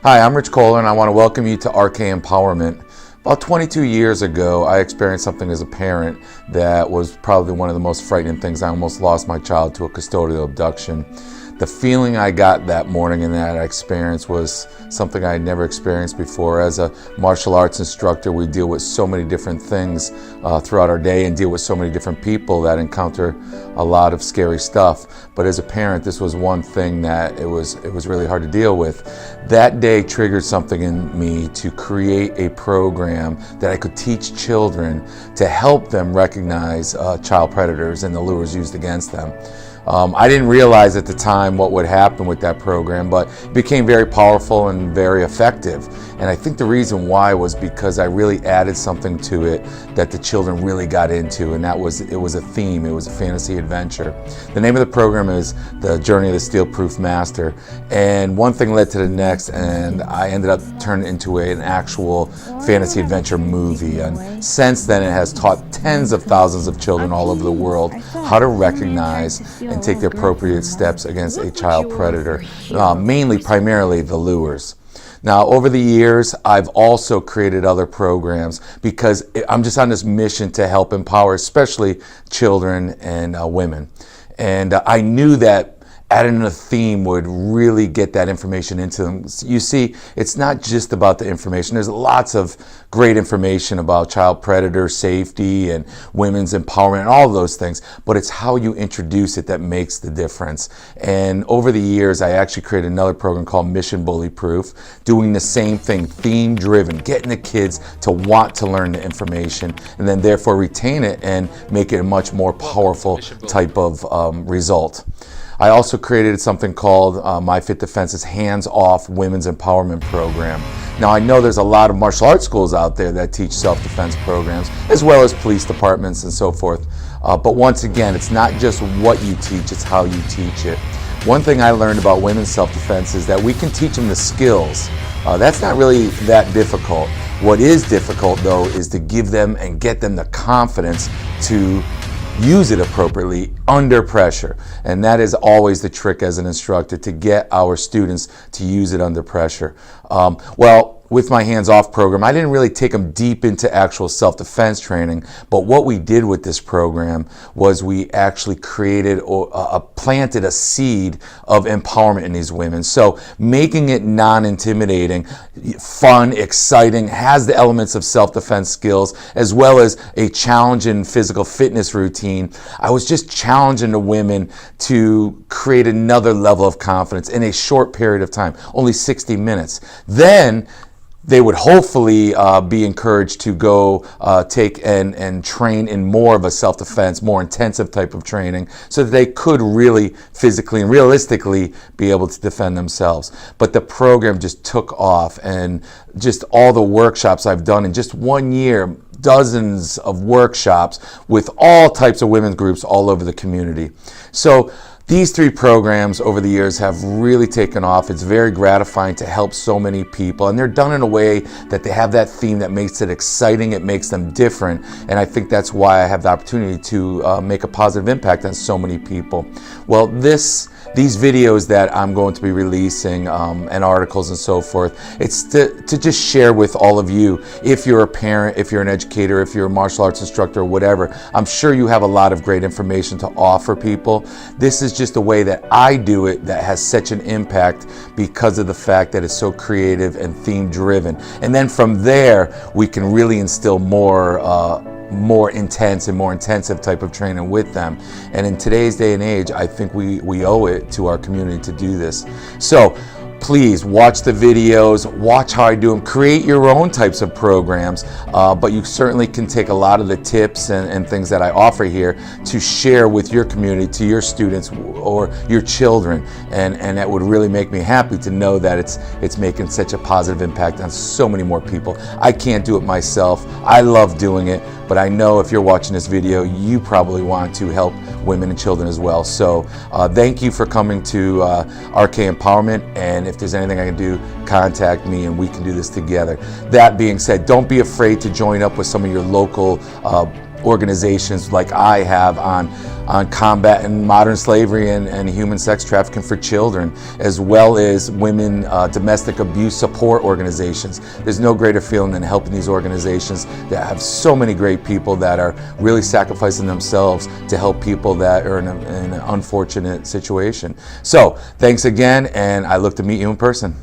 Hi, I'm Rich Kohler, and I want to welcome you to RK Empowerment. About 22 years ago, I experienced something as a parent that was probably one of the most frightening things. I almost lost my child to a custodial abduction. The feeling I got that morning and that experience was something I had never experienced before. As a martial arts instructor, we deal with so many different things throughout our day and deal with so many different people that encounter a lot of scary stuff. But as a parent, this was one thing that it was really hard to deal with. That day triggered something in me to create a program that I could teach children to help them recognize child predators and the lures used against them. I didn't realize at the time what would happen with that program, but it became very powerful and very effective. And I think the reason why was because I really added something to it that the children really got into, and it was a theme, it was a fantasy adventure. The name of the program is The Journey of the Steel-Proof Master, and one thing led to the next, and I ended up turning it into an actual fantasy adventure movie. And since then, it has taught tens of thousands of children all over the world how to recognize and take the appropriate steps against a child predator, primarily the lures. Now, over the years, I've also created other programs because I'm just on this mission to help empower, especially children and women. And I knew that adding a theme would really get that information into them. You see, it's not just about the information. There's lots of great information about child predator safety and women's empowerment and all of those things, but it's how you introduce it that makes the difference. And over the years, I actually created another program called Mission Bully Proof, doing the same thing, theme driven, getting the kids to want to learn the information and then therefore retain it and make it a much more powerful type of result. I also created something called My Fit Defense's Hands-Off Women's Empowerment Program. Now, I know there's a lot of martial arts schools out there that teach self-defense programs, as well as police departments and so forth. But once again, it's not just what you teach, it's how you teach it. One thing I learned about women's self-defense is that we can teach them the skills. That's not really that difficult. What is difficult, though, is to give them and get them the confidence to use it appropriately under pressure. And that is always the trick as an instructor, to get our students to use it under pressure. With my hands-off program, I didn't really take them deep into actual self-defense training, but what we did with this program was we actually created or planted a seed of empowerment in these women. So making it non-intimidating, fun, exciting, has the elements of self-defense skills, as well as a challenging physical fitness routine. I was just challenging the women to create another level of confidence in a short period of time, only 60 minutes. Then they would hopefully be encouraged to go take and train in more of a self-defense, more intensive type of training, so that they could really physically and realistically be able to defend themselves. But the program just took off, and just all the workshops I've done in just 1 year, dozens of workshops with all types of women's groups all over the community. So these three programs over the years have really taken off. It's very gratifying to help so many people, and they're done in a way that they have that theme that makes it exciting, it makes them different, and I think that's why I have the opportunity to make a positive impact on so many people. Well, these videos that I'm going to be releasing and articles and so forth, it's to just share with all of you. If you're a parent, if you're an educator, if you're a martial arts instructor or whatever, I'm sure you have a lot of great information to offer people. This is just a way that I do it that has such an impact because of the fact that it's so creative and theme driven. And then from there, we can really instill more intense and more intensive type of training with them. And in today's day and age, I think we owe it to our community to do this. So please watch the videos, watch how I do them, create your own types of programs, but you certainly can take a lot of the tips and things that I offer here to share with your community, to your students or your children, and that would really make me happy to know that it's making such a positive impact on so many more people. I can't do it myself. I love doing it, but I know if you're watching this video, you probably want to help women and children as well. So thank you for coming to RK Empowerment, and if there's anything I can do, contact me and we can do this together. That being said, don't be afraid to join up with some of your local organizations like I have on combating modern slavery and human sex trafficking for children, as well as women domestic abuse support organizations. There's no greater feeling than helping these organizations that have so many great people that are really sacrificing themselves to help people that are in an unfortunate situation. So thanks again, and I look to meet you in person.